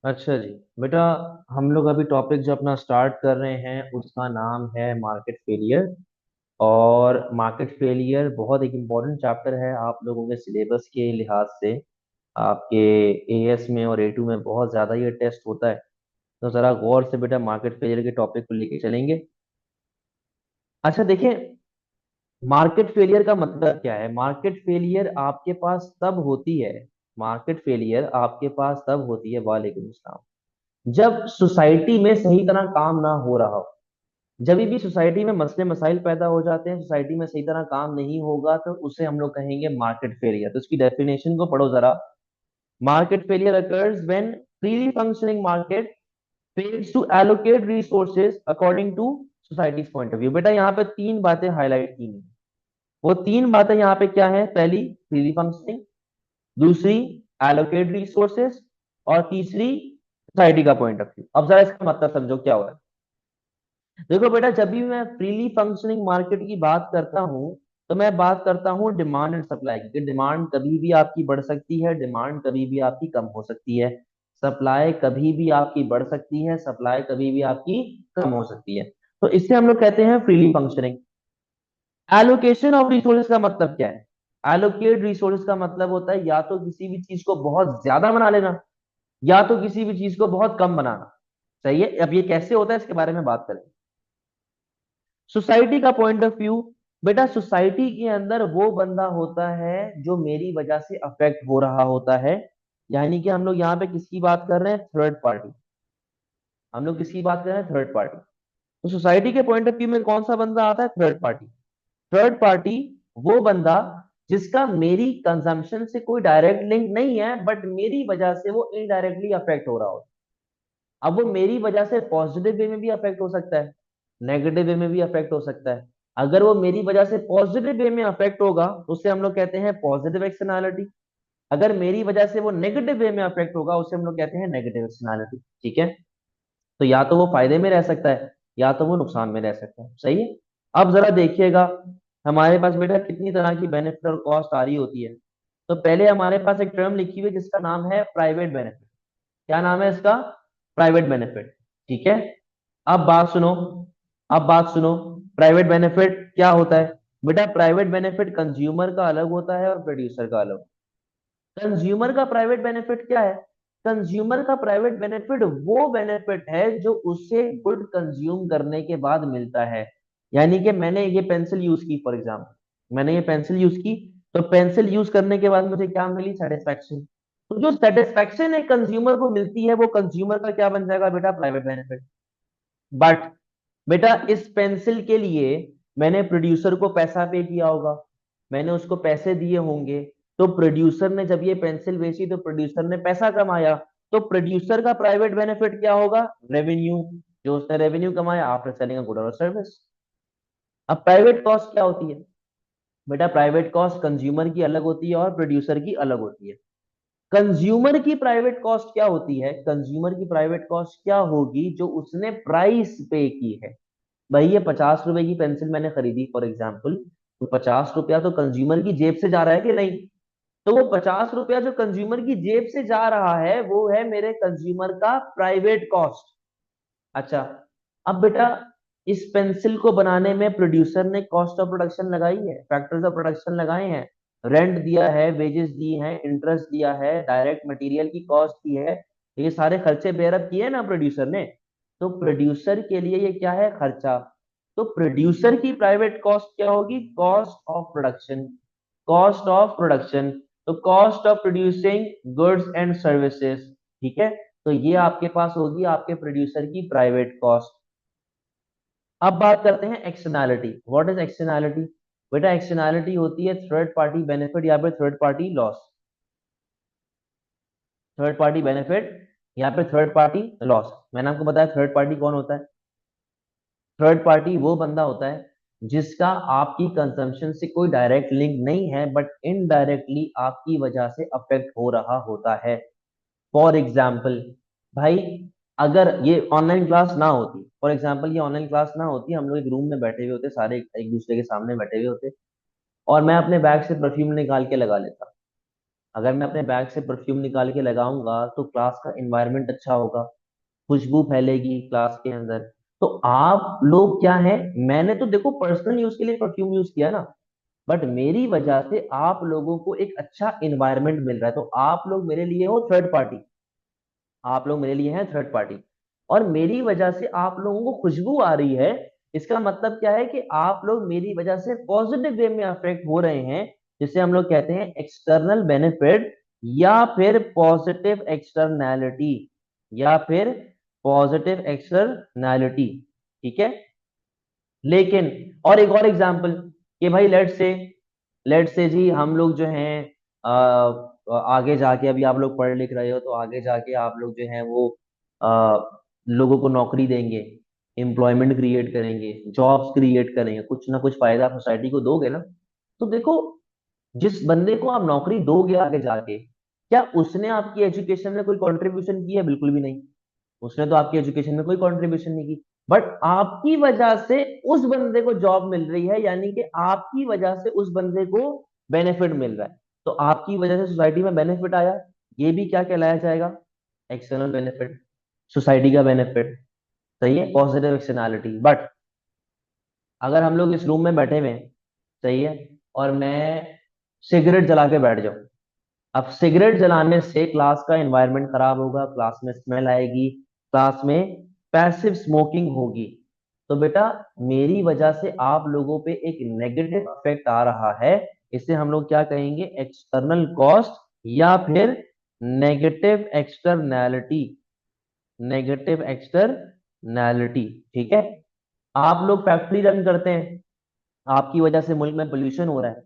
अच्छा जी। बेटा, हम लोग अभी टॉपिक जो अपना स्टार्ट कर रहे हैं उसका नाम है मार्केट फेलियर। और मार्केट फेलियर बहुत एक इम्पोर्टेंट चैप्टर है आप लोगों के सिलेबस के लिहाज से। आपके एएस में और ए टू में बहुत ज़्यादा ये टेस्ट होता है। तो ज़रा गौर से बेटा मार्केट फेलियर के टॉपिक को लेके चलेंगे। अच्छा देखिए, मार्केट फेलियर का मतलब क्या है। मार्केट फेलियर आपके पास तब होती है, मार्केट फेलियर आपके पास तब होती है, वालेकुम सलाम, जब सोसाइटी में सही तरह काम ना हो रहा हो। जब भी सोसाइटी में मसले मसाइल पैदा हो जाते हैं, सोसाइटी में सही तरह काम नहीं होगा, तो उसे हम लोग कहेंगे मार्केट फेलियर। तो इसकी डेफिनेशन को पढ़ो जरा। Market failure occurs when freely functioning market fails to allocate resources according to society's point of view. बेटा यहाँ पे तीन बातें हाईलाइट की हैं। वो तीन बातें यहाँ पे क्या है? पहली, फ्रीली फंक्शनिंग। दूसरी, एलोकेट रिसोर्सेज। और तीसरी, सोसाइटी का पॉइंट ऑफ व्यू। अब जरा इसका मतलब समझो क्या हुआ है। देखो बेटा, जब भी मैं फ्रीली फंक्शनिंग मार्केट की बात करता हूँ, तो मैं बात करता हूँ डिमांड एंड सप्लाई की। डिमांड कभी भी आपकी बढ़ सकती है, डिमांड कभी भी आपकी कम हो सकती है। सप्लाई कभी भी आपकी बढ़ सकती है, सप्लाई कभी भी आपकी कम हो सकती है। तो इससे हम लोग कहते हैं freely functioning. Allocation of resources का मतलब क्या है? एलोकेट रिसोर्सेज का मतलब होता है या तो किसी भी चीज को बहुत ज्यादा बना लेना, या तो किसी भी चीज को बहुत कम बनाना। सही है। अब ये कैसे होता है इसके बारे में बात करें। सोसाइटी का पॉइंट ऑफ व्यू। बेटा, सोसाइटी के अंदर वो बंदा होता है जो मेरी वजह से अफेक्ट हो रहा होता है। यानी कि हम लोग यहाँ पे किसकी बात कर रहे हैं? Third party. हम लोग किसकी बात कर रहे हैं? Third party. तो सोसाइटी के पॉइंट ऑफ व्यू में कौन सा बंदा आता है? Third party. थर्ड पार्टी वो बंदा जिसका मेरी कंजम्पशन से कोई डायरेक्ट लिंक नहीं है, बट मेरी वजह से वो इनडायरेक्टली अफेक्ट हो रहा हो। अब वो मेरी वजह से पॉजिटिव वे में भी अफेक्ट हो सकता है, नेगेटिव वे में भी अफेक्ट हो सकता है। अगर वो मेरी वजह से पॉजिटिव वे में अफेक्ट होगा तो उसे हम लोग कहते हैं पॉजिटिव एक्सटर्नैलिटी। अगर मेरी वजह से वो नेगेटिव वे में अफेक्ट होगा उसे हम लोग कहते हैं नेगेटिव एक्सटर्नैलिटी। ठीक है। तो या तो वो फायदे में रह सकता है, या तो वो नुकसान में रह सकता है। सही है। अब जरा देखिएगा, हमारे पास बेटा कितनी तरह की बेनिफिट और कॉस्ट आ रही होती है। तो पहले हमारे पास एक टर्म लिखी हुई है जिसका नाम है प्राइवेट बेनिफिट। क्या नाम है इसका? Private benefit. ठीक है। अब बात सुनो, अब बात सुनो। प्राइवेट बेनिफिट क्या होता है? बेटा, प्राइवेट बेनिफिट कंज्यूमर का अलग होता है और प्रोड्यूसर का अलग। कंज्यूमर का प्राइवेट बेनिफिट क्या है? कंज्यूमर का प्राइवेट बेनिफिट वो बेनिफिट है जो उसे गुड कंज्यूम करने के बाद मिलता है। यानी कि मैंने ये पेंसिल यूज की, फॉर एग्जाम्पल मैंने ये पेंसिल यूज की, तो पेंसिल यूज करने के बाद मुझे क्या मिली? सेटिस्फैक्शन। तो जो सेटिस्फैक्शन एक कंज्यूमर को मिलती है वो कंज्यूमर का क्या बन जाएगा बेटा? Private benefit. बट बेटा, इस पेंसिल के लिए मैंने प्रोड्यूसर को पैसा पे किया होगा, मैंने उसको पैसे दिए होंगे। तो प्रोड्यूसर ने जब ये पेंसिल बेची तो प्रोड्यूसर ने पैसा कमाया। तो प्रोड्यूसर का प्राइवेट बेनिफिट क्या होगा? रेवेन्यू। जो उसने रेवेन्यू कमाया आफ्टर सेलिंग अ गुड और सर्विस। अब प्राइवेट कॉस्ट क्या होती है? बेटा, प्राइवेट कॉस्ट कंज्यूमर की अलग होती है और प्रोड्यूसर की अलग होती है। कंज्यूमर की प्राइवेट कॉस्ट क्या होती है? कंज्यूमर की प्राइवेट कॉस्ट क्या होगी? जो उसने प्राइस पे की है। भाई, ये 50 रुपए की पेंसिल मैंने खरीदी फॉर एग्जाम्पल, तो 50 रुपया तो कंज्यूमर की जेब से जा रहा है कि नहीं? तो वो 50 रुपया जो कंज्यूमर की जेब से जा रहा है वो है मेरे कंज्यूमर का प्राइवेट कॉस्ट। अच्छा, अब बेटा, इस पेंसिल को बनाने में प्रोड्यूसर ने कॉस्ट ऑफ प्रोडक्शन लगाई है, फैक्टर्स ऑफ प्रोडक्शन लगाए हैं, रेंट दिया है, वेजेस दिए हैं, इंटरेस्ट दिया है, डायरेक्ट मटेरियल की कॉस्ट की है। ये सारे खर्चे बेयरअप किए ना प्रोड्यूसर ने। तो प्रोड्यूसर के लिए ये क्या है? खर्चा। तो प्रोड्यूसर की प्राइवेट कॉस्ट क्या होगी? Cost of production. Cost of production. तो cost of producing goods and services. ठीक है। तो ये आपके पास होगी आपके प्रोड्यूसर की प्राइवेट कॉस्ट। अब बात करते हैं एक्सटर्नैलिटी। What is externality? बेटा, एक्सटर्नैलिटी होती है थर्ड पार्टी बेनिफिट या फिर third party loss. Third party benefit या फिर थर्ड पार्टी लॉस। मैंने आपको बताया थर्ड पार्टी कौन होता है। थर्ड पार्टी वो बंदा होता है जिसका आपकी कंजम्पशन से कोई डायरेक्ट लिंक नहीं है, बट इनडायरेक्टली आपकी वजह से अफेक्ट हो रहा होता है। फॉर एग्जाम्पल, भाई, अगर ये ऑनलाइन क्लास ना होती, फॉर एग्जाम्पल ये ऑनलाइन क्लास ना होती, हम लोग एक रूम में बैठे हुए होते, सारे एक दूसरे के सामने बैठे हुए होते, और मैं अपने बैग से परफ्यूम निकाल के लगा लेता, अगर मैं अपने बैग से परफ्यूम निकाल के लगाऊंगा तो क्लास का एनवायरनमेंट अच्छा होगा, खुशबू फैलेगी क्लास के अंदर। तो आप लोग क्या है, मैंने तो देखो पर्सनल यूज के लिए परफ्यूम यूज किया ना, बट मेरी वजह से आप लोगों को एक अच्छा इन्वायरमेंट मिल रहा है, तो आप लोग मेरे लिए हो थर्ड पार्टी। आप लोग मेरे लिए हैं थर्ड पार्टी, और मेरी वजह से आप लोगों को खुशबू आ रही है। इसका मतलब क्या है कि आप लोग मेरी वजह से पॉजिटिव वे में अफेक्ट हो रहे हैं, जिसे हम लोग कहते हैं एक्सटर्नल बेनिफिट, या फिर पॉजिटिव एक्सटर्नैलिटी, या फिर पॉजिटिव एक्सटर्नैलिटी। ठीक है। लेकिन और एक और एग्जांपल, कि भाई लेट से जी हम लोग जो हैं आगे जाके, अभी आप लोग पढ़ लिख रहे हो तो आगे जाके आप लोग जो हैं वो लोगों को नौकरी देंगे, एम्प्लॉयमेंट क्रिएट करेंगे, जॉब्स क्रिएट करेंगे, कुछ ना कुछ फायदा सोसाइटी को दोगे ना। तो देखो, जिस बंदे को आप नौकरी दोगे आगे जाके, क्या उसने आपकी एजुकेशन में कोई कंट्रीब्यूशन की है? बिल्कुल भी नहीं। उसने तो आपकी एजुकेशन में कोई कंट्रीब्यूशन नहीं की, बट आपकी वजह से उस बंदे को जॉब मिल रही है, यानी कि आपकी वजह से उस बंदे को बेनिफिट मिल रहा है। तो आपकी वजह से सोसाइटी में बेनिफिट आया, ये भी क्या कहलाया जाएगा? एक्सटर्नल बेनिफिट, सोसाइटी का बेनिफिट। सही है, पॉजिटिव एक्सटर्नैलिटी। बट अगर हम लोग इस रूम में बैठे हुए हैं, सही है, और मैं सिगरेट जला के बैठ जाऊं, अब सिगरेट जलाने से क्लास का एनवायरनमेंट खराब होगा, क्लास में स्मेल आएगी, क्लास में पैसिव स्मोकिंग होगी। तो बेटा, मेरी वजह से आप लोगों पे एक नेगेटिव इफेक्ट आ रहा है, इसे हम लोग क्या कहेंगे? एक्सटर्नल कॉस्ट, या फिर नेगेटिव एक्सटर्नैलिटी। Negative externality. ठीक है। आप लोग फैक्ट्री रन करते हैं, आपकी वजह से मुल्क में पोल्यूशन हो रहा है,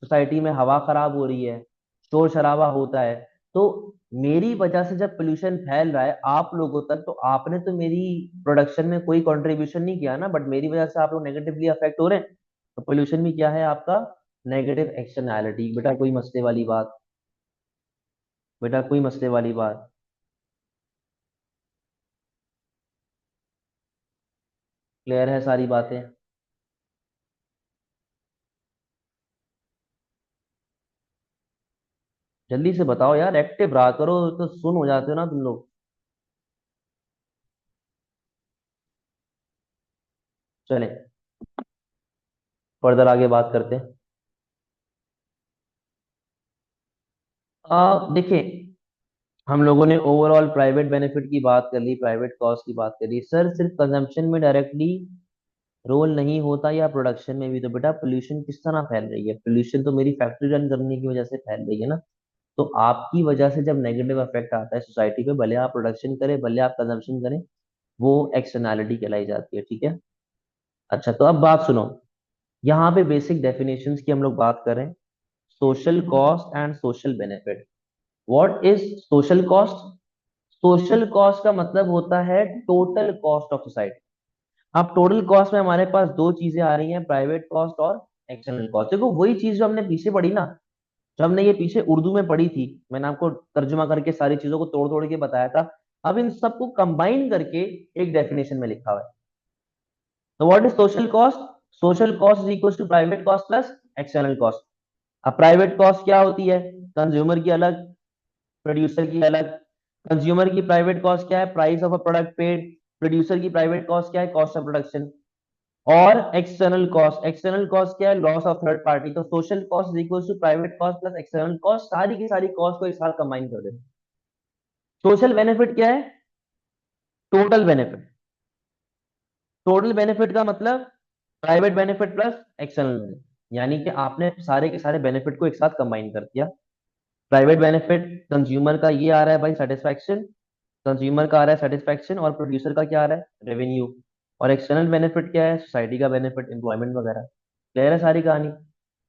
सोसाइटी में हवा खराब हो रही है, शोर शराबा होता है। तो मेरी वजह से जब पोल्यूशन फैल रहा है आप लोगों तक, तो आपने तो मेरी प्रोडक्शन में कोई कंट्रीब्यूशन नहीं किया ना, बट मेरी वजह से आप लोग नेगेटिवली अफेक्ट हो रहे हैं। तो पोल्यूशन भी क्या है आपका? Negative externality. बेटा कोई मसले वाली बात? बेटा कोई मसले वाली बात? क्लियर है सारी बातें? जल्दी से बताओ यार, एक्टिव रहा करो, तो सुन हो जाते हो ना तुम लोग। चले, फर्दर आगे बात करते हैं। देखिए, हम लोगों ने ओवरऑल प्राइवेट बेनिफिट की बात कर ली, प्राइवेट कॉस्ट की बात कर ली। सर सिर्फ कंजम्पशन में डायरेक्टली रोल नहीं होता, या प्रोडक्शन में भी? तो बेटा पोल्यूशन किस तरह फैल रही है? पोल्यूशन तो मेरी फैक्ट्री रन करने की वजह से फैल रही है ना। तो आपकी वजह से जब नेगेटिव इफेक्ट आता है सोसाइटी पे, भले आप प्रोडक्शन करें भले आप कंजम्पशन करें, वो एक्सटर्नैलिटी कहलाई जाती है। ठीक है। अच्छा, तो अब बात सुनो, यहाँ पे बेसिक डेफिनेशंस की हम लोग बात करें। Social cost and social benefit. What is social cost? Social cost का मतलब होता है टोटल कॉस्ट ऑफ सोसाइटी। अब टोटल कॉस्ट में हमारे पास दो चीजें आ रही हैं, प्राइवेट कॉस्ट और एक्सटर्नल कॉस्ट। देखो वही चीज जो हमने पीछे पढ़ी ना, जो हमने ये पीछे उर्दू में पढ़ी थी, मैंने आपको तर्जुमा करके सारी चीजों को तोड़ तोड़ के बताया था। अब इन सबको कंबाइन करके एक डेफिनेशन में लिखा हुआ है। तो what is social cost? Social cost is equal to private cost plus external cost. अब प्राइवेट कॉस्ट क्या होती है? कंज्यूमर की अलग, प्रोड्यूसर की अलग। कंज्यूमर की प्राइवेट कॉस्ट क्या है? Price of a product paid. Producer की प्राइवेट कॉस्ट क्या है? Cost of production. और एक्सटर्नल कॉस्ट क्या है? Loss of third party. तो social cost is equal to private cost plus external cost, सारी की सारी कॉस्ट को एक साथ कंबाइन कर देते हैं। सोशल बेनिफिट क्या है? Total benefit. टोटल बेनिफिट का मतलब private benefit plus external benefit, यानी कि आपने सारे के सारे बेनिफिट को एक साथ कंबाइन कर दिया। प्राइवेट बेनिफिट, कंज्यूमर का ये आ रहा है भाई सेटिस्फैक्शन, कंज्यूमर का आ रहा है सेटिस्फैक्शन, और प्रोड्यूसर का क्या आ रहा है? रेवेन्यू। और एक्सटर्नल बेनिफिट क्या है? सोसाइटी का बेनिफिट, एम्प्लॉयमेंट वगैरह। क्लियर है सारी कहानी?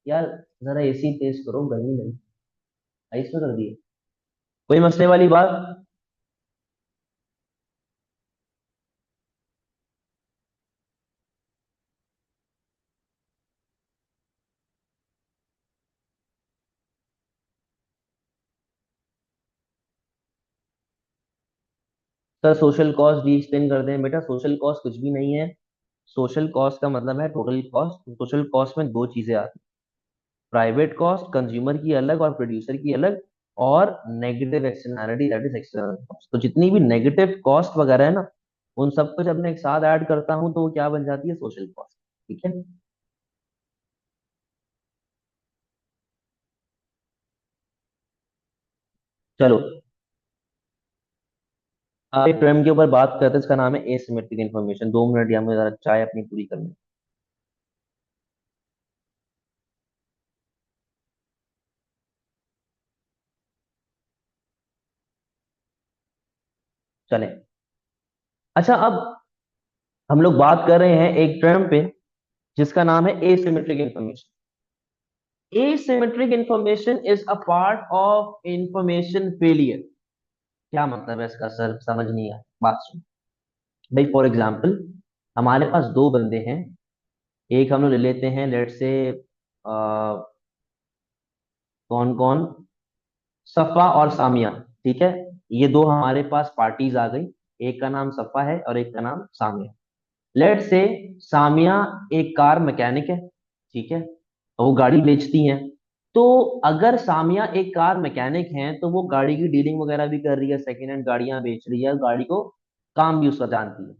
यार जरा एसी तेज करो, गर्मी लगी। आइस में कर दिए, कोई मसले वाली बात? सर सोशल कॉस्ट भी एक्सप्लेन कर दें? बेटा सोशल कॉस्ट कुछ भी नहीं है। सोशल कॉस्ट का मतलब है टोटल कॉस्ट। सोशल कॉस्ट में दो चीजें आती हैं, प्राइवेट कॉस्ट कंज्यूमर की अलग और प्रोड्यूसर की अलग, और negative externality that is external cost. तो जितनी भी नेगेटिव कॉस्ट वगैरह है ना, उन सबको जब मैं एक साथ ऐड करता हूँ तो वो क्या बन जाती है, सोशल कॉस्ट। ठीक है। चलो, आप एक टर्म के ऊपर बात करते हैं, इसका नाम है एसिमेट्रिक इन्फॉर्मेशन। 2 मिनट या मुझे जरा चाय अपनी पूरी करनी है। चले। अच्छा, अब हम लोग बात कर रहे हैं एक टर्म पे जिसका नाम है asymmetric information. Asymmetric information is a part of information failure. क्या मतलब है इसका सर, समझ नहीं आया। बात सुन भाई, फॉर एग्जाम्पल हमारे पास दो बंदे हैं। एक हम लोग ले लेते हैं, लेट से कौन कौन, सफा और सामिया। ठीक है, ये दो हमारे पास पार्टीज आ गई। एक का नाम सफा है और एक का नाम सामिया। लेट से सामिया एक कार मैकेनिक है, ठीक है, और वो गाड़ी बेचती है। तो अगर सामिया एक कार मैकेनिक है तो वो गाड़ी की डीलिंग वगैरह भी कर रही है, सेकेंड हैंड गाड़ियां बेच रही है, गाड़ी को काम भी उसका जानती है।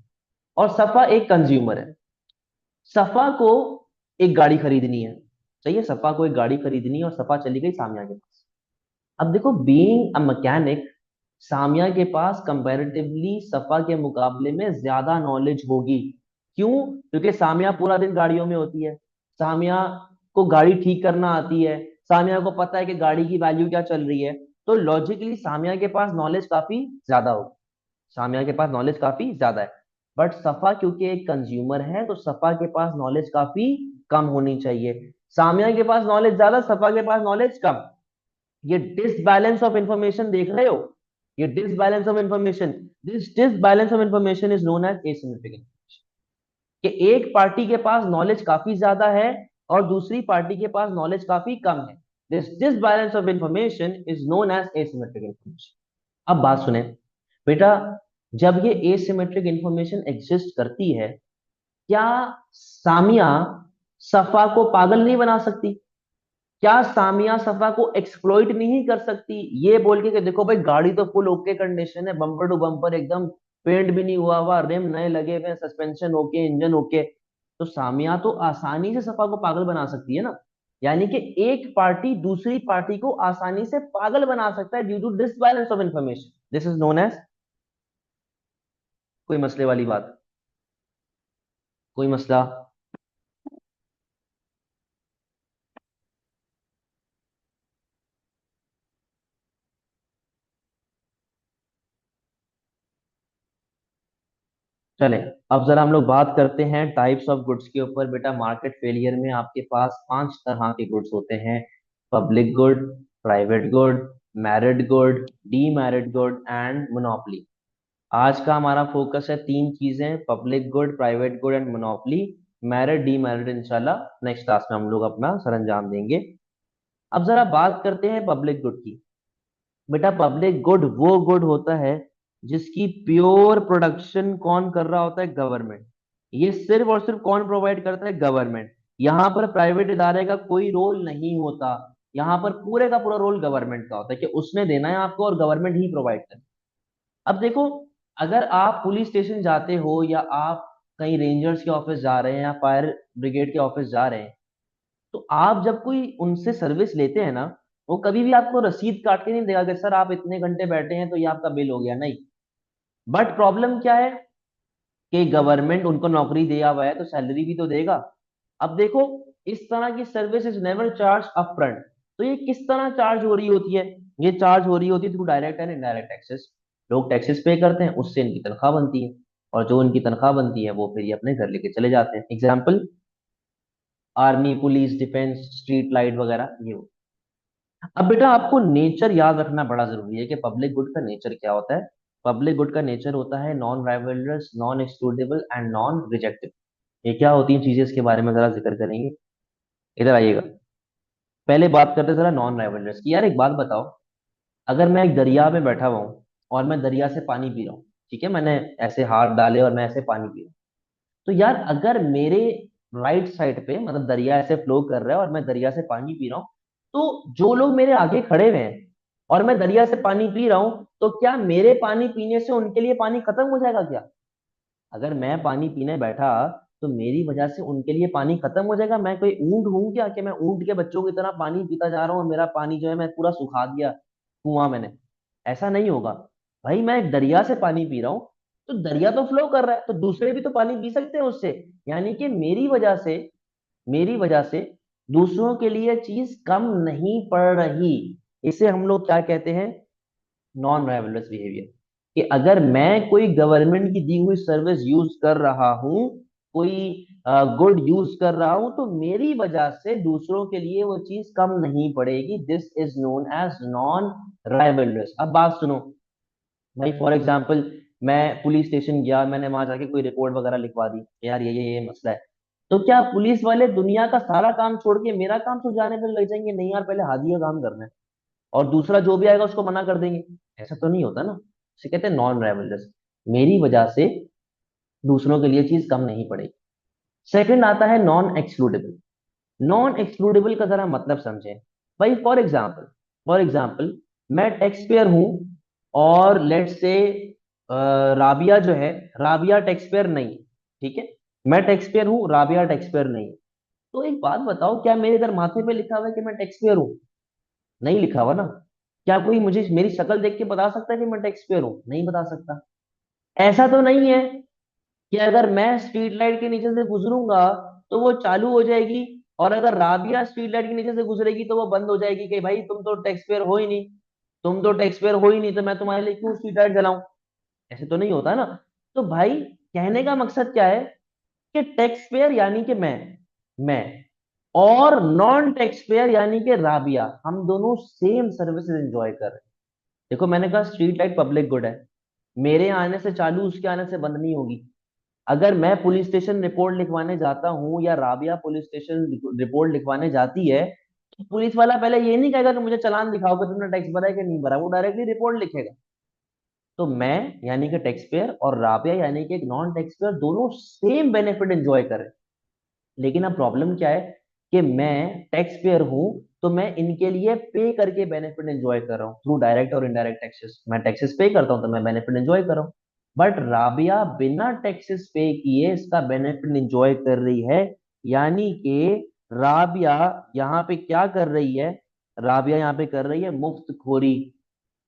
और सफा एक कंज्यूमर है। सफा को एक गाड़ी खरीदनी है, सही है, सफा को एक गाड़ी खरीदनी है और सफा चली गई सामिया के पास। अब देखो, बीइंग अ मैकेनिक, सामिया के पास कंपैरेटिवली सफा के मुकाबले में ज्यादा नॉलेज होगी। क्यों? क्योंकि सामिया पूरा दिन गाड़ियों में होती है, सामिया को गाड़ी ठीक करना आती है, सामिया को पता है कि गाड़ी की वैल्यू क्या चल रही है। तो लॉजिकली सामिया के पास नॉलेज काफी ज्यादा होगी, सामिया के पास नॉलेज काफी ज्यादा है। बट सफा क्योंकि एक कंज्यूमर है तो सफा के पास नॉलेज काफी कम होनी चाहिए। सामिया के पास नॉलेज ज्यादा, सफा के पास नॉलेज कम। ये डिसबैलेंस ऑफ इंफॉर्मेशन देख रहे हो? ये disbalance of information, this disbalance of information is known as asymmetric. कि एक पार्टी के पास नॉलेज काफी ज्यादा है और दूसरी पार्टी के पास नॉलेज काफी कम है। This disbalance of information is known as asymmetric information. अब बात सुने बेटा, जब ये एसिमेट्रिक इंफॉर्मेशन एग्जिस्ट करती है, क्या सामिया सफा को पागल नहीं बना सकती? क्या सामिया सफा को एक्सप्लॉइट नहीं कर सकती ये बोल के कि देखो भाई, गाड़ी तो फुल ओके कंडीशन है, बम्पर टू बम्पर एकदम, पेंट भी नहीं हुआ हुआ, रिम नए लगे हुए, सस्पेंशन ओके, इंजन ओके। तो सामिया तो आसानी से सफा को पागल बना सकती है ना। यानी कि एक पार्टी दूसरी पार्टी को आसानी से पागल बना सकता है due to disbalance of information. This is known as, कोई मसले वाली बात, कोई मसला? चले, अब जरा हम लोग बात करते हैं टाइप्स ऑफ गुड्स के ऊपर। बेटा, मार्केट फेलियर में आपके पास 5 तरह के गुड्स होते हैं: public good, private good, merit good, demerit good and monopoly. आज का हमारा फोकस है तीन चीजें: public good, private good and monopoly. Merit demerit इंशाल्लाह नेक्स्ट क्लास में हम लोग अपना सरंजाम देंगे। अब जरा बात करते हैं पब्लिक गुड की। बेटा, पब्लिक गुड वो गुड होता है जिसकी प्योर प्रोडक्शन कौन कर रहा होता है? गवर्नमेंट। ये सिर्फ और सिर्फ कौन प्रोवाइड करता है? गवर्नमेंट। यहाँ पर प्राइवेट इदारे का कोई रोल नहीं होता, यहाँ पर पूरे का पूरा रोल गवर्नमेंट का होता है कि उसने देना है आपको और गवर्नमेंट ही प्रोवाइड करे। अब देखो, अगर आप पुलिस स्टेशन जाते हो या आप कहीं रेंजर्स के ऑफिस जा रहे हैं या फायर ब्रिगेड के ऑफिस जा रहे हैं, तो आप जब कोई उनसे सर्विस लेते हैं ना, वो कभी भी आपको रसीद काट के नहीं देगा कि सर आप इतने घंटे बैठे हैं तो ये आपका बिल हो गया, नहीं। बट प्रॉब्लम क्या है कि गवर्नमेंट उनको नौकरी दिया हुआ है तो सैलरी भी तो देगा। अब देखो, इस तरह की service is never charge upfront. तो ये किस तरह चार्ज हो रही होती है? ये चार्ज हो रही होती है through direct and indirect taxes. लोग टैक्सेस पे करते हैं, उससे इनकी तनख्वाह बनती है, और जो इनकी तनख्वाह बनती है वो फिर ये अपने घर लेके चले जाते हैं। Example, army, police, defence, street light वगैरह, ये हो। अब बेटा, आपको नेचर याद रखना बड़ा जरूरी है कि पब्लिक गुड का नेचर क्या होता है। पब्लिक गुड का नेचर होता है non rivalrous, non excludable and non rejectable. ये क्या होती हैं चीजें, इसके बारे में जरा जिक्र करेंगे। इधर आइएगा। पहले बात करते हैं जरा नॉन राइवलरस की। यार एक बात बताओ, अगर मैं एक दरिया में बैठा हुआ हूँ और मैं दरिया से पानी पी रहा हूँ, ठीक है, मैंने ऐसे हाथ डाले और मैं ऐसे पानी पी रहा हूँ, तो यार अगर मेरे राइट साइड पे, मतलब दरिया ऐसे फ्लो कर रहा है और मैं दरिया से पानी पी रहा हूँ, तो जो लोग मेरे आगे खड़े हुए हैं और मैं दरिया से पानी पी रहा हूँ, तो क्या मेरे पानी पीने से उनके लिए पानी खत्म हो जाएगा क्या? अगर मैं पानी पीने बैठा तो मेरी वजह से उनके लिए पानी खत्म हो जाएगा? मैं कोई ऊंट हूं क्या कि मैं ऊंट के बच्चों की तरह पानी पीता जा रहा हूँ और मेरा पानी जो है मैं पूरा सुखा दिया कुआं मैंने? ऐसा नहीं होगा। भाई मैं एक दरिया से पानी पी रहा हूँ, तो दरिया तो फ्लो कर रहा है, तो दूसरे भी तो पानी पी सकते हैं उससे। यानी कि मेरी वजह से दूसरों के लिए चीज कम नहीं पड़ रही। इसे हम लोग क्या कहते हैं? Non rivalries behaviour. कि अगर मैं कोई गवर्नमेंट की दी हुई सर्विस यूज कर रहा हूँ, कोई गुड यूज कर रहा हूँ, तो मेरी वजह से दूसरों के लिए वो चीज कम नहीं पड़ेगी। This is known as non rivalrous. अब बात सुनो भाई, फॉर एग्जाम्पल मैं पुलिस स्टेशन गया, मैंने वहां जाके कोई रिपोर्ट वगैरह लिखवा दी कि यार ये मसला है, तो क्या पुलिस वाले दुनिया का सारा काम छोड़ के मेरा काम सुलझाने पे लग जाएंगे? नहीं यार, पहले हादी का काम करना है और दूसरा जो भी आएगा उसको मना कर देंगे। ऐसा तो नहीं होता ना। इसे कहते हैं नॉन राइवलरस। मेरी वजह से दूसरों के लिए चीज कम नहीं पड़ेगी। सेकंड आता है नॉन एक्सक्लूडेबल। नॉन एक्सक्लूडेबल का जरा मतलब समझें। भाई फॉर एग्जाम्पल मैं टैक्स पेयर हूं, और लेट से राबिया जो है, राबिया टैक्स पेयर नहीं है, ठीक है? मैं टैक्स पेयर हूँ, राबिया टैक्स पेयर नहीं है। तो एक बात बताओ, क्या मेरे इधर माथे पे लिखा हुआ है कि मैं टैक्स पेयर हूँ? नहीं लिखा हुआ ना। क्या कोई मुझे मेरी शक्ल देख के बता सकता है कि मैं टैक्स पेयर हूँ? नहीं बता सकता। ऐसा तो नहीं है कि अगर मैं स्ट्रीट लाइट के नीचे से गुजरूंगा तो वो चालू हो जाएगी, और अगर राबिया स्ट्रीट लाइट के नीचे से गुजरेगी तो वो बंद हो जाएगी, कि भाई तुम तो टैक्स पेयर हो ही नहीं, तुम तो टैक्स पेयर हो ही नहीं, तो मैं तुम्हारे लिए क्यों स्ट्रीट लाइट जलाऊं? ऐसे तो नहीं होता ना। तो भाई कहने का मकसद क्या है कि टैक्स पेयर यानी कि मैं और नॉन टैक्स पेयर यानी कि राबिया, हम दोनों सेम सर्विसेज एंजॉय कर रहे हैं। देखो मैंने कहा स्ट्रीट लाइट पब्लिक गुड है, मेरे आने से चालू उसके आने से बंद नहीं होगी। अगर मैं पुलिस स्टेशन रिपोर्ट लिखवाने जाता हूँ या राबिया पुलिस स्टेशन रिपोर्ट लिखवाने जाती है, तो पुलिस वाला पहले ये नहीं कहेगा कि मुझे चालान दिखाओ कि तुमने टैक्स भरा है कि नहीं भरा, वो डायरेक्टली रिपोर्ट लिखेगा। तो मैं यानी कि टैक्स पेयर और राबिया यानी कि एक नॉन टैक्स पेयर दोनों सेम बेनिफिट एंजॉय कर रहे हैं। लेकिन अब प्रॉब्लम क्या है कि मैं टैक्स पेयर हूं, तो मैं इनके लिए पे करके बेनिफिट एंजॉय कर रहा हूँ थ्रू डायरेक्ट और इनडायरेक्ट टैक्सेस। मैं टैक्सेस पे करता हूँ तो मैं बेनिफिट एंजॉय कर रहा हूँ। बट राबिया बिना टैक्सेस पे किए इसका बेनिफिट एंजॉय कर रही है। यानी कि राबिया यहाँ पे क्या कर रही है? राबिया यहाँ पे कर रही है मुफ्त खोरी।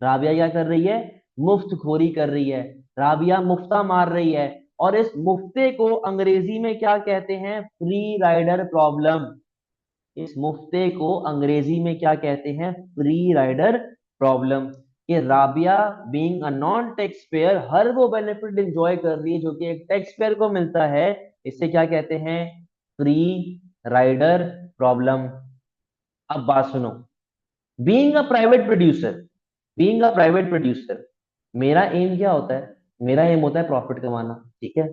राबिया क्या कर रही है? मुफ्त खोरी कर रही है। राबिया मुफ्ता मार रही है। और इस मुफ्ते को अंग्रेजी में क्या कहते हैं? Free rider problem. इस मुफ्ते को अंग्रेजी में क्या कहते हैं? Free rider problem. कि Rabia being a non tax payer हर वो बेनिफिट एंजॉय कर रही है जो कि एक टैक्स पेयर को मिलता है। इसे क्या कहते हैं? Free rider problem. अब बात सुनो। Being a private producer, being a private producer, मेरा एम क्या होता है? मेरा एम होता है प्रॉफिट कमाना, ठीक है?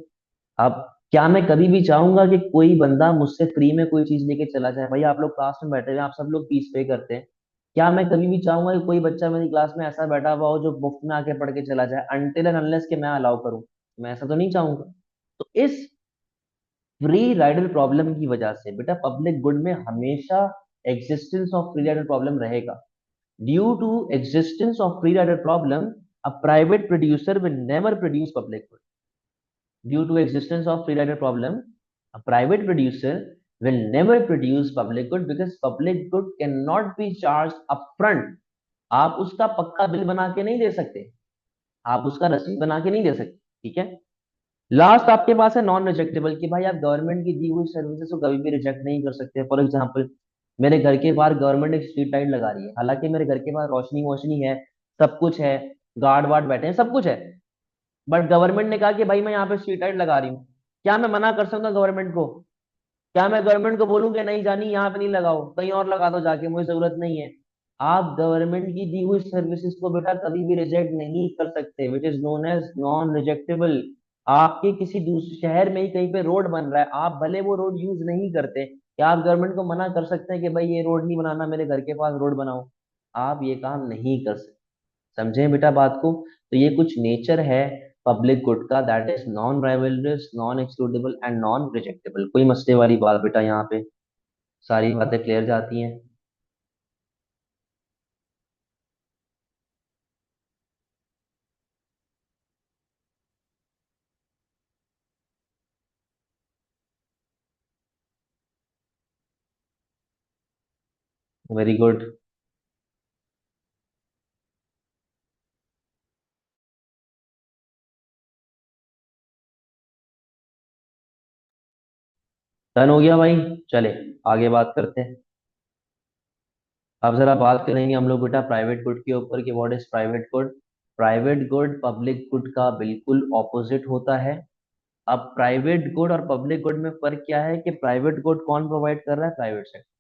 अब क्या मैं कभी भी चाहूंगा कि कोई बंदा मुझसे फ्री में कोई चीज लेके चला जाए? भाई आप लोग क्लास में बैठे हुए हैं, आप सब लोग फीस पे करते हैं। क्या मैं कभी भी चाहूंगा कि कोई बच्चा मेरी क्लास में ऐसा बैठा हुआ हो जो मुफ्त में आके पढ़ के चला जाए, अनटिल एंड अनलेस कि मैं अलाउ करूं? मैं ऐसा तो नहीं चाहूंगा। तो इस फ्री राइडर प्रॉब्लम की वजह से बेटा पब्लिक गुड में हमेशा existence of free rider problem रहेगा। Due to existence of free rider problem, a private producer will never produce public good. Due to existence of free rider problem, a private producer will never produce public good because public good cannot be charged upfront. आप उसका पक्का bill बना के नहीं दे सकते, आप उसका रसीद बना के नहीं दे सकते, ठीक है? लास्ट आपके पास है नॉन रिजेक्टेबल, कि भाई आप गवर्नमेंट की दी हुई सर्विसेज को कभी भी रिजेक्ट नहीं कर सकते। फॉर एग्जांपल मेरे घर के बाहर गवर्नमेंट एक स्ट्रीट लाइट लगा रही है, हालांकि मेरे घर के बाहर रोशनी वोशनी है, सब कुछ है, गार्ड वार्ड बैठे हैं, सब कुछ है, बट गवर्नमेंट ने कहा कि भाई मैं यहाँ पे स्ट्रीट लाइट लगा रही हूँ। क्या मैं मना कर सकता हूँ गवर्नमेंट को? क्या मैं गवर्नमेंट को बोलूँ कि नहीं जानी यहाँ पे नहीं लगाओ, कहीं और लगा दो जाके, मुझे जरूरत नहीं है? आप गवर्नमेंट की दी हुई सर्विसेज को बेटा कभी भी रिजेक्ट नहीं कर सकते, which is known as non rejectable. आपके किसी दूसरे शहर में ही कहीं पे रोड बन रहा है, आप भले वो रोड यूज नहीं करते, क्या आप गवर्नमेंट को मना कर सकते हैं कि भाई ये रोड नहीं बनाना, मेरे घर के पास रोड बनाओ? आप ये काम नहीं कर सकते। समझे बेटा बात को? तो ये कुछ नेचर है पब्लिक गुड का, that is non rivalrous, non excludable and non rejectable. कोई मसले वाली बात बेटा यहाँ पे सारी बातें क्लियर जाती हैं। Very good. डन हो गया भाई। चले आगे बात करते हैं। अब जरा बात करेंगे हम लोग बेटा प्राइवेट गुड के ऊपर कि what is private good. Private good public good का बिल्कुल ऑपोजिट होता है। अब प्राइवेट गुड और पब्लिक गुड में फर्क क्या है कि प्राइवेट गुड कौन प्रोवाइड कर रहा है? Private sector.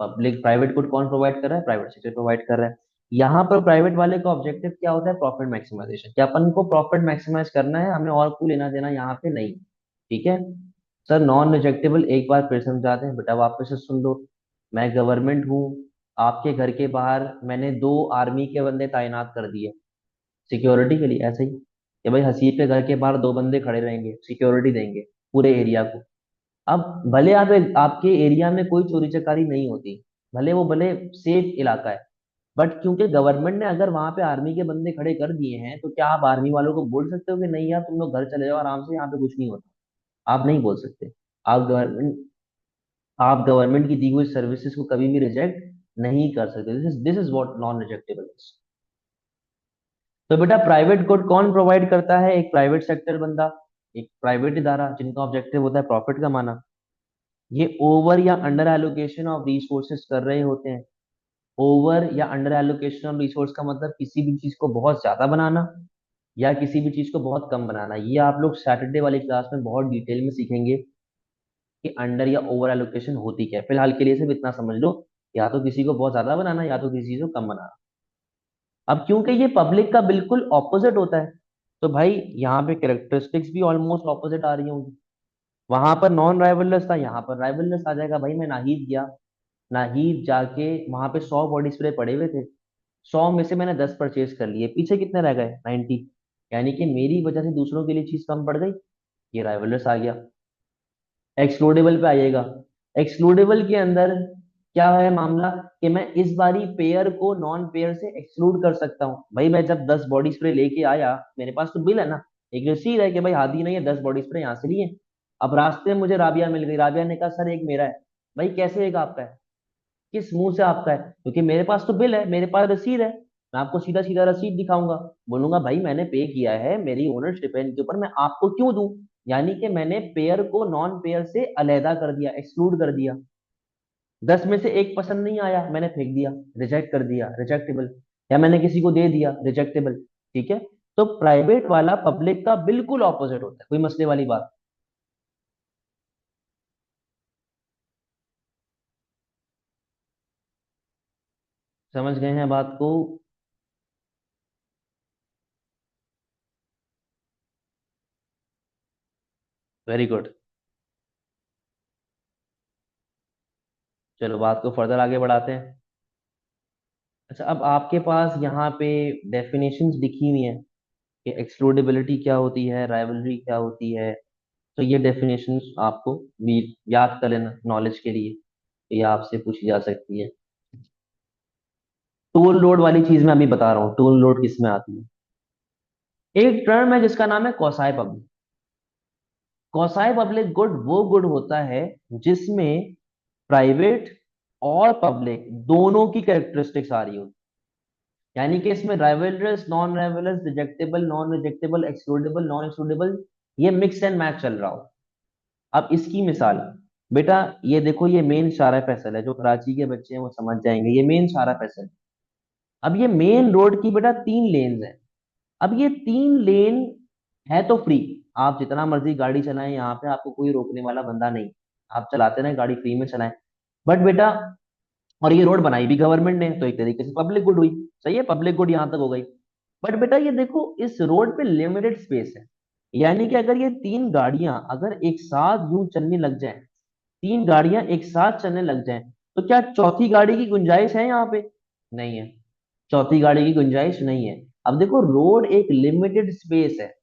Public private good कौन प्रोवाइड कर रहा है? प्राइवेट सेक्टर प्रोवाइड कर रहा है। यहाँ पर प्राइवेट वाले का ऑब्जेक्टिव क्या होता है? Profit maximisation. क्या अपन को प्रॉफिट मैक्सिमाइज करना है, हमें और कोई लेना देना यहाँ पे नहीं। ठीक है सर। नॉन रिजेक्टेबल एक बार फिर समझाते हैं बेटा, वापस से सुन लो। मैं गवर्नमेंट हूँ, आपके घर के बाहर मैंने 2 आर्मी के बंदे तैनात कर दिए सिक्योरिटी के लिए, ऐसे ही कि भाई हसीब के घर के बाहर 2 बंदे खड़े रहेंगे, सिक्योरिटी देंगे पूरे एरिया को। अब भले आपके एरिया में कोई चोरी चकारी नहीं होती, भले सेफ इलाका है, बट क्योंकि गवर्नमेंट ने अगर वहां पे आर्मी के बंदे खड़े कर दिए हैं, तो क्या आप आर्मी वालों को बोल सकते हो कि नहीं यार तुम लोग घर चले जाओ आराम से, यहाँ पे कुछ नहीं होता? आप नहीं बोल सकते। आप गवर्नमेंट आप गवर्नमेंट की दी हुई सर्विसेज को कभी भी रिजेक्ट नहीं कर सकते। This is what non rejectable is. तो बेटा प्राइवेट गुड कौन प्रोवाइड करता है? एक प्राइवेट सेक्टर बंदा, एक प्राइवेट इदारा जिनका ऑब्जेक्टिव होता है प्रॉफिट कमाना। ये ओवर या अंडर एलोकेशन ऑफ रिसोर्सेज कर रहे होते हैं। ओवर या अंडर एलोकेशन ऑफ रिसोर्स का मतलब किसी भी चीज को बहुत ज्यादा बनाना या किसी भी चीज को बहुत कम बनाना। ये आप लोग सैटरडे वाली क्लास में बहुत डिटेल में सीखेंगे कि अंडर या ओवर एलोकेशन होती क्या है। फिलहाल के लिए सिर्फ इतना समझ लो, या तो किसी को बहुत ज्यादा बनाना या तो किसी चीज को कम बनाना। अब क्योंकि ये पब्लिक का बिल्कुल ऑपोजिट होता है, तो भाई यहाँ पे कैरेक्टरिस्टिक्स भी ऑलमोस्ट ऑपोजिट आ रही होंगी। वहां पर नॉन राइवलरस था, यहाँ पर राइवलरस आ जाएगा। भाई मैं नाहिद गया, नाहिद जाके वहां पे 100 बॉडी स्प्रे पड़े हुए थे, 100 में से मैंने 10 परचेज कर लिए, पीछे कितने रह गए? 90। यानी कि मेरी वजह से दूसरों के लिए चीज कम पड़ गई, ये राइवलर्स आ गया। एक्सक्लूडेबल पे आइएगा। एक्सक्लूडेबल के अंदर क्या है मामला कि मैं इस बारी पेयर को नॉन पेयर से एक्सक्लूड कर सकता हूँ। भाई मैं जब 10 बॉडी स्प्रे लेके आया, मेरे पास तो बिल है ना, एक रसीद है कि भाई हादी नहीं है 10 बॉडी स्प्रे यहाँ से लिए। अब रास्ते में मुझे राबिया मिल गई, राबिया ने कहा सर एक मेरा है। भाई कैसे एक आपका है? किस मुंह से आपका है? क्योंकि मेरे पास तो बिल है, मेरे पास रसीद है। मैं आपको सीधा सीधा रसीद दिखाऊंगा, बोलूंगा भाई मैंने पे किया है, मेरी ओनरशिप है इनके ऊपर, मैं आपको क्यों दूं? यानी कि मैंने पेयर को नॉन पेयर से अलहदा कर दिया, एक्सक्लूड कर दिया। 10 में से 1 पसंद नहीं आया, मैंने फेंक दिया, रिजेक्ट कर दिया, रिजेक्टेबल। या मैंने किसी को दे दिया, रिजेक्टेबल। ठीक है। तो प्राइवेट वाला पब्लिक का बिल्कुल ऑपोजिट होता है, कोई मसले वाली बात। समझ गए हैं बात को? Very good. चलो बात को फर्दर आगे बढ़ाते हैं। अच्छा अब आपके पास यहाँ पे डेफिनेशंस लिखी हुई हैं कि एक्सक्लूडेबिलिटी क्या होती है, राइवलरी क्या होती है। तो ये डेफिनेशंस आपको भी याद कर लेना नॉलेज के लिए, ये आपसे पूछी जा सकती है। टोल लोड वाली चीज मैं अभी बता रहा हूँ, टोल लोड किस में आती है। एक टर्म है जिसका नाम है कौसाई पब्लिक। कौसाई पब्लिक गुड वो गुड होता है जिसमें प्राइवेट और पब्लिक दोनों की कैरेक्टरिस्टिक्स आ रही हो। यानी कि इसमें rivalrous, non rivalrous, rejectable, non rejectable, excludable, non excludable, ये मिक्स एंड मैच चल रहा हो। अब इसकी मिसाल बेटा, ये देखो ये मेन शारा फैसल है, जो कराची के बच्चे हैं वो समझ जाएंगे, ये मेन शारा फैसल है। अब ये मेन रोड की बेटा 3 लेन्स हैं। अब ये 3 लेन है तो फ्री, आप जितना मर्जी गाड़ी चलाएं, यहाँ पे आपको कोई रोकने वाला बंदा नहीं, आप चलाते रहें गाड़ी, फ्री में चलाएं। बट बेटा, और ये रोड बनाई भी गवर्नमेंट ने, तो एक तरीके से पब्लिक गुड हुई। सही है, पब्लिक गुड यहाँ तक हो गई। बट बेटा ये देखो इस रोड पे लिमिटेड स्पेस है। यानी कि अगर ये 3 गाड़ियां अगर एक साथ यूं चलने लग जाएं, 3 गाड़ियां एक साथ चलने लग जाएं, तो क्या चौथी गाड़ी की गुंजाइश है यहाँ पे? नहीं है। चौथी गाड़ी की गुंजाइश नहीं है। अब देखो रोड एक लिमिटेड स्पेस है,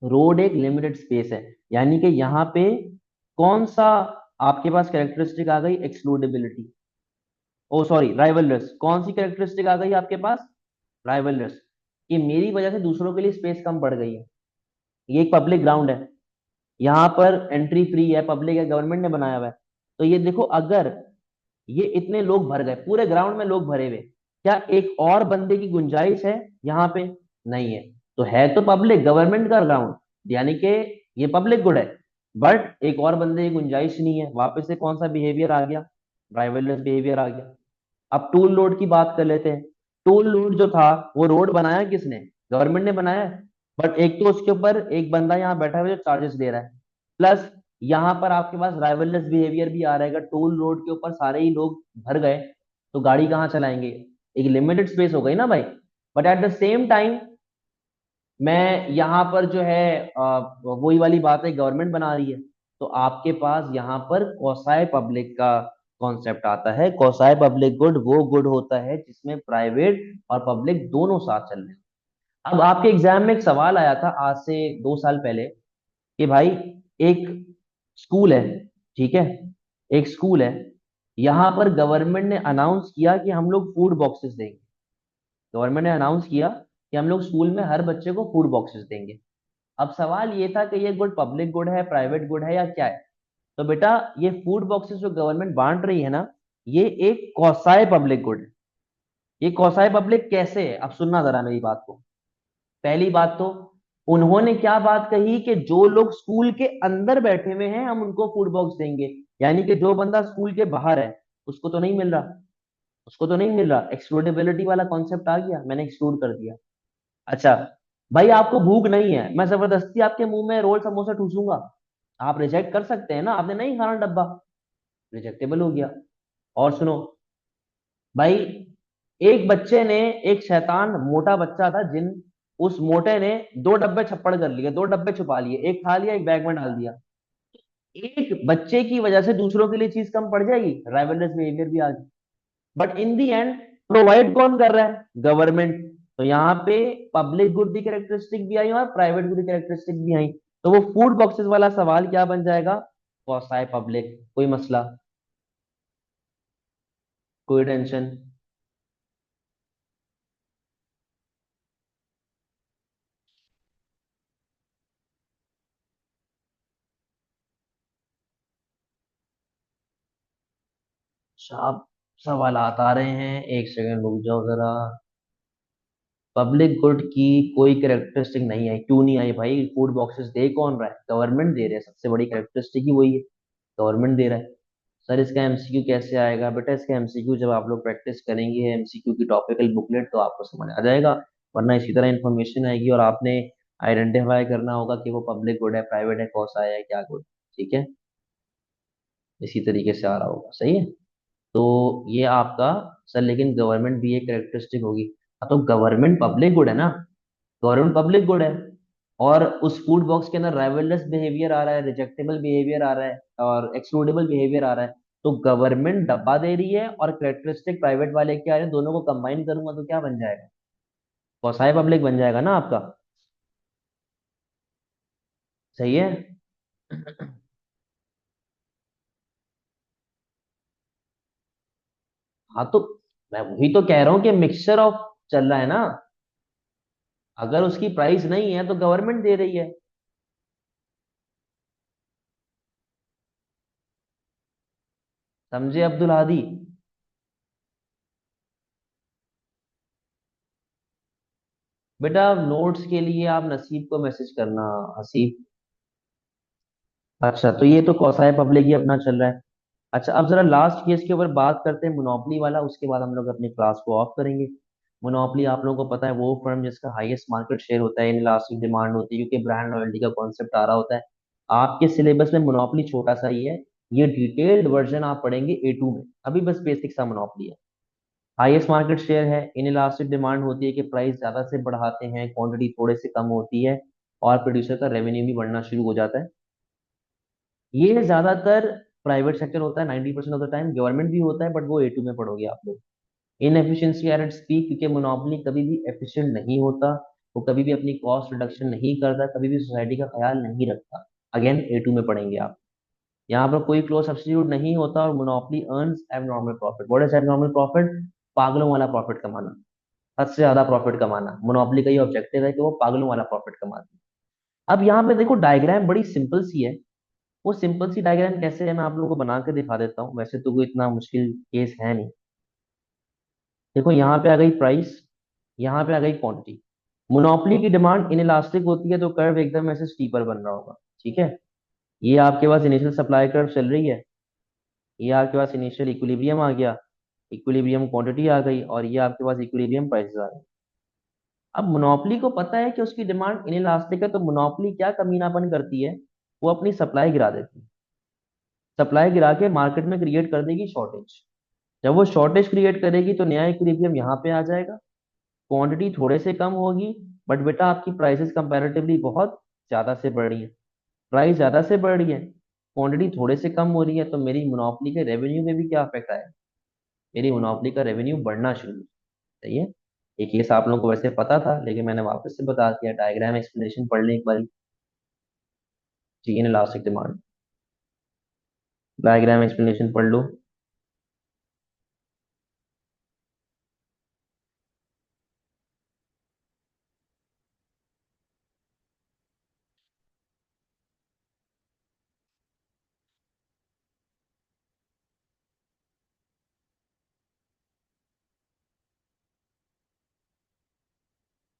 रोड एक लिमिटेड स्पेस है, यानी कि यहाँ पे कौन सा आपके पास कैरेक्टरिस्टिक आ गई, एक्सक्लूडेबिलिटी, ओ सॉरी राइवलरस, कौन सी कैरेक्टरिस्टिक आ गई आपके पास, राइवलरस, कि मेरी वजह से दूसरों के लिए स्पेस कम पड़ गई है। ये एक पब्लिक ग्राउंड है, यहाँ पर एंट्री फ्री है, पब्लिक है, गवर्नमेंट ने बनाया हुआ है। तो ये देखो, अगर ये इतने लोग भर गए, पूरे ग्राउंड में लोग भरे हुए, क्या एक और बंदे की गुंजाइश है यहाँ पे, नहीं है। तो है तो पब्लिक गवर्नमेंट का ग्राउंड, यानी कि ये पब्लिक गुड है, बट एक और बंदे की गुंजाइश नहीं है, वापस से कौन सा बिहेवियर आ गया, ड्राइवरलेस बिहेवियर आ गया। अब टूल लोड की बात कर लेते हैं। टूल लोड जो था, वो रोड बनाया किसने, गवर्नमेंट ने बनाया है, बट एक तो उसके ऊपर एक बंदा यहाँ बैठा हुआ है जो चार्जेस दे रहा है, प्लस यहाँ पर आपके पास ड्राइवरलेस बिहेवियर भी आ रहा है। अगर टोल रोड के ऊपर सारे ही लोग भर गए तो गाड़ी कहाँ चलाएंगे, एक लिमिटेड स्पेस हो गई ना भाई। But at the same time मैं यहाँ पर जो है वही वाली बात है, गवर्नमेंट बना रही है, तो आपके पास यहाँ पर कौसाय पब्लिक का कॉन्सेप्ट आता है। कौसाय पब्लिक गुड वो गुड होता है जिसमें प्राइवेट और पब्लिक दोनों साथ चल रहे हैं। अब आपके एग्जाम में एक सवाल आया था आज से 2 साल पहले, कि भाई एक स्कूल है, ठीक है, एक स्कूल है, यहाँ पर गवर्नमेंट ने अनाउंस किया कि हम लोग फूड बॉक्सेस देंगे। गवर्नमेंट ने अनाउंस किया कि हम लोग स्कूल में हर बच्चे को फूड बॉक्सेस देंगे। अब सवाल ये था कि ये गुड पब्लिक गुड है, प्राइवेट गुड है, या क्या है। तो बेटा, ये फूड बॉक्सेस जो गवर्नमेंट बांट रही है ना, ये एक कौसाय पब्लिक गुड है। ये कौसाय पब्लिक कैसे है, अब सुनना जरा मेरी बात को। पहली बात तो, उन्होंने क्या बात कही कि जो लोग स्कूल के अंदर बैठे हुए हैं हम उनको फूड बॉक्स देंगे, यानी कि जो बंदा स्कूल के बाहर है उसको तो नहीं मिल रहा, उसको तो नहीं मिल रहा। एक्सक्लूडेबिलिटी वाला कॉन्सेप्ट आ गया, मैंने एक्सक्लूड कर दिया। अच्छा, भाई आपको भूख नहीं है, मैं जबरदस्ती आपके मुंह में रोल समोसा ठूसूंगा, आप रिजेक्ट कर सकते हैं ना, आपने नहीं खाना डब्बा, रिजेक्टेबल हो गया। और सुनो भाई, एक बच्चे ने, एक शैतान मोटा बच्चा था जिन, उस मोटे ने 2 डब्बे छप्पड़ कर लिए, 2 डब्बे छुपा लिए, एक खा लिया एक बैग में डाल दिया। एक बच्चे की वजह से दूसरों के लिए चीज कम पड़ जाएगी, राइवलरस बिहेवियर भी आ गई। But in the and provide कौन कर रहा है, गवर्नमेंट। तो यहाँ पे पब्लिक गुड की कैरेक्टरिस्टिक भी आई और प्राइवेट गुड की कैरेक्टरिस्टिक भी आई। तो वो फूड बॉक्सेस वाला सवाल क्या बन जाएगा, कौसाय पब्लिक, कोई मसला, कोई टेंशन। सब सवाल आ रहे हैं, एक सेकंड रुक जाओ जरा। पब्लिक गुड की कोई कैरेक्टरिस्टिक नहीं आई, क्यों नहीं आई भाई, फूड बॉक्सेस दे कौन रहा है, गवर्नमेंट दे रहे हैं, सबसे बड़ी कैरेक्टरिस्टिक ही वही है, गवर्नमेंट दे रहा है। सर इसका एमसीक्यू कैसे आएगा, बेटा इसका एमसीक्यू जब आप लोग प्रैक्टिस करेंगे एमसीक्यू की टॉपिकल बुकलेट तो आपको समझ आ जाएगा, वरना इसी तरह इन्फॉर्मेशन आएगी और आपने आइडेंटिफाई करना होगा कि वो पब्लिक गुड है, प्राइवेट है, कौन सा है, क्या गुड। ठीक है, इसी तरीके से आ रहा होगा, सही है। तो ये आपका, सर लेकिन गवर्नमेंट भी एक कैरेक्टरिस्टिक होगी। हाँ, तो गवर्नमेंट पब्लिक गुड है ना, गवर्नमेंट पब्लिक गुड है, और उस फूड बॉक्स के अंदर राइवलरस बिहेवियर आ रहा है, रिजेक्टेबल बिहेवियर आ रहा है, और एक्सक्लूडेबल बिहेवियर आ रहा है। तो गवर्नमेंट डब्बा दे रही है और कैरेक्टरिस्टिक प्राइवेट वाले क्या आ रहे हैं, दोनों को कंबाइन करूंगा तो क्या बन जाएगा, कौसाई पब्लिक बन जाएगा ना आपका। सही है। हाँ तो मैं वही तो कह रहा हूँ कि मिक्सचर ऑफ चल रहा है ना, अगर उसकी प्राइस नहीं है तो गवर्नमेंट दे रही है। समझे अब्दुल हादी। बेटा नोट्स के लिए आप नसीब को मैसेज करना, हसीब। अच्छा, तो ये तो कौसाई पब्लिक ही अपना चल रहा है। अच्छा, अब जरा लास्ट केस के ऊपर बात करते हैं, मोनोपली वाला, उसके बाद हम लोग अपनी क्लास को ऑफ करेंगे। मोनोपली आप लोगों को पता है, वो फर्म जिसका हाईएस्ट मार्केट शेयर होता है, इनलास्टिक डिमांड होती है, क्योंकि ब्रांड लॉयल्टी का कॉन्सेप्ट आ रहा होता है। आपके सिलेबस में मोनोपली छोटा सा ही है, ये डिटेल्ड वर्जन आप पढ़ेंगे A2 में, अभी बस बेसिक सा मोनोपली है। हाईएस्ट मार्केट शेयर है, इनलास्टिक डिमांड होती है कि प्राइस ज्यादा से बढ़ाते हैं, क्वांटिटी थोड़े से कम होती है, और प्रोड्यूसर का रेवेन्यू भी बढ़ना शुरू हो जाता है। ये ज्यादातर प्राइवेट सेक्टर होता है 90% ऑफ द टाइम, गवर्नमेंट भी होता है, बट वो A2 में पढ़ोगे आप लोग। इनएफिशिएंसी एट इट्स पीक, क्योंकि मोनोपोली कभी भी एफिशिएंट नहीं होता, वो कभी भी अपनी कॉस्ट रिडक्शन नहीं करता, कभी भी सोसाइटी का ख्याल नहीं रखता। अगेन A2 में पढ़ेंगे आप। यहाँ पर कोई क्लोज सब्स्टिट्यूट नहीं होता और monopoly earns abnormal profit. What is abnormal profit? पागलों वाला प्रॉफिट कमाना, हद से ज्यादा प्रॉफिट कमाना। मोनोपोली का ये ऑब्जेक्टिव है कि वो पागलों वाला प्रॉफिट कमाती है। अब यहाँ पे देखो डायग्राम बड़ी सिंपल सी है। वो सिंपल सी डायग्राम कैसे है मैं आप लोगों को बना के दिखा देता हूँ, वैसे तो कोई इतना मुश्किल केस है नहीं। देखो यहाँ पे आ गई प्राइस, यहाँ पे आ गई क्वांटिटी। मोनोपोली की डिमांड इनइलास्टिक होती है तो कर्व एकदम ऐसे स्टीपर बन रहा होगा, ठीक है। ये आपके पास इनिशियल सप्लाई कर्व चल रही है, ये आपके पास इनिशियल इक्विलिब्रियम आ गया, इक्विलिब्रियम क्वांटिटी आ गई, और ये आपके पास इक्विलिब्रियम प्राइसेस आ गए। अब मोनोपोली को पता है कि उसकी डिमांड इनइलास्टिक है, तो मोनोपोली क्या कमीनापन करती है, वो अपनी सप्लाई गिरा देती है। सप्लाई गिरा के मार्केट में क्रिएट कर देगी शॉर्टेज। जब वो शॉर्टेज क्रिएट करेगी तो नया इक्विलिब्रियम यहाँ पे आ जाएगा, क्वांटिटी थोड़े से कम होगी, बट बेटा आपकी प्राइसेस कंपैरेटिवली बहुत ज्यादा से बढ़ रही है। प्राइस ज्यादा से बढ़ रही है, क्वांटिटी थोड़े से कम हो रही है, तो मेरी मोनोपोली के रेवेन्यू में भी क्या इफेक्ट आएगा? मेरी मोनोपोली का रेवेन्यू बढ़ना शुरू हो। सही है। ये केस आप लोगों को वैसे पता था, लेकिन मैंने वापस से बता दिया। डायग्राम एक्सप्लेनेशन पढ़ लें एक बार। जी inelastic demand, diagram explanation पढ़ लो।